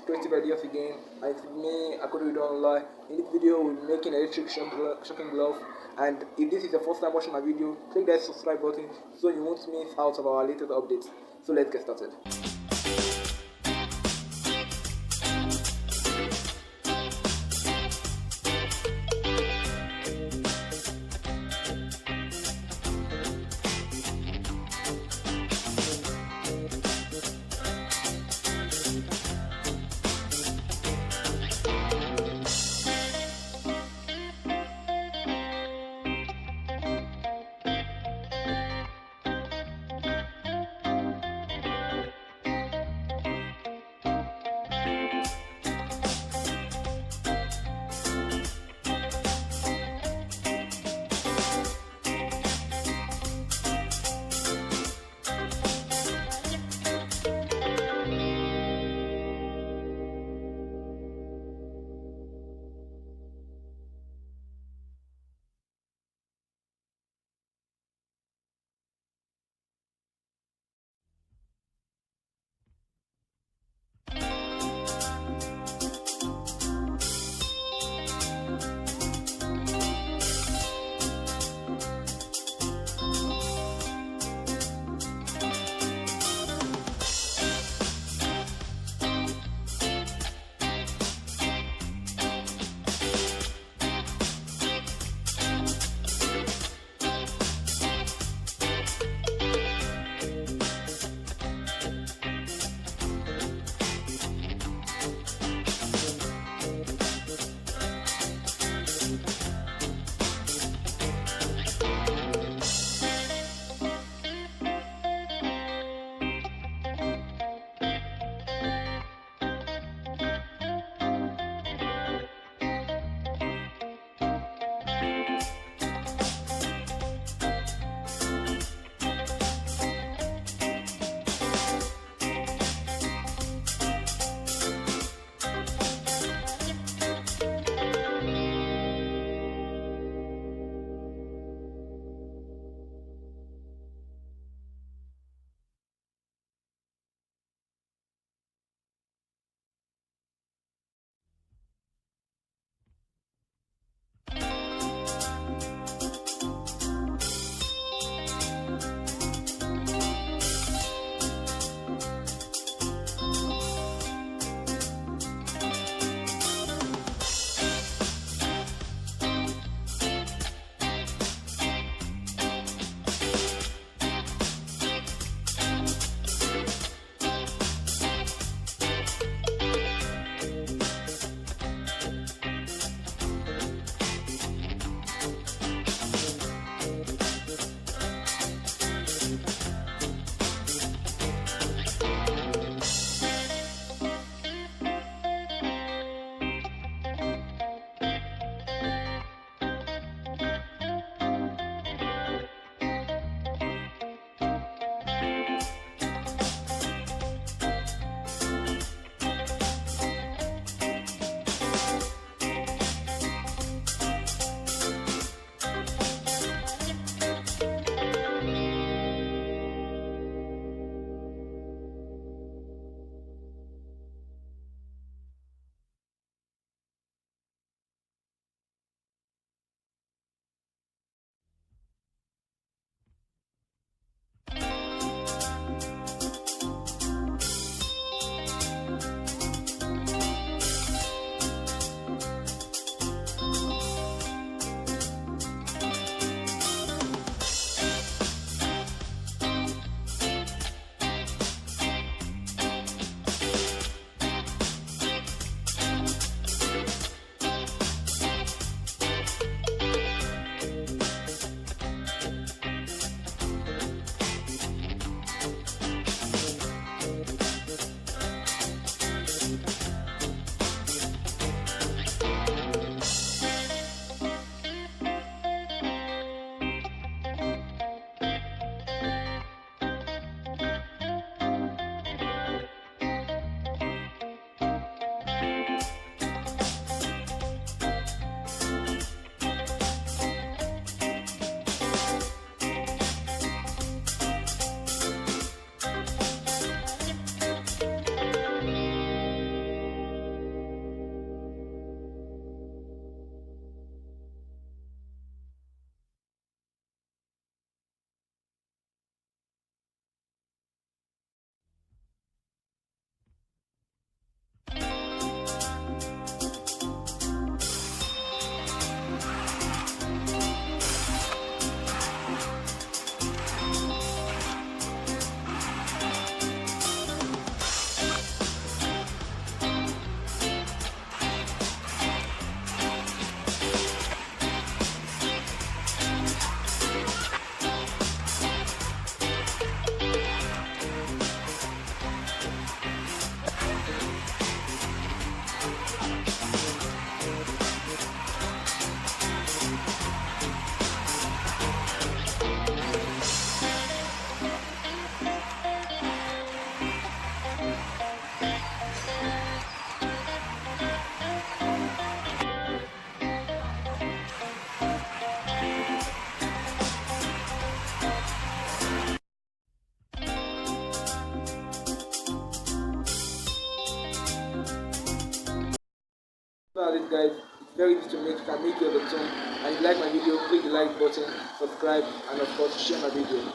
creative ideas again, and it's me, Online. In this video, we're making electric shocking glove. And if this is your first time watching my video, click that subscribe button so you won't miss out of our latest updates. So let's get started. that's it, guys. It's very easy to make. You can make it on the tune. And if you like my video, click the like button, subscribe, and of course share my video.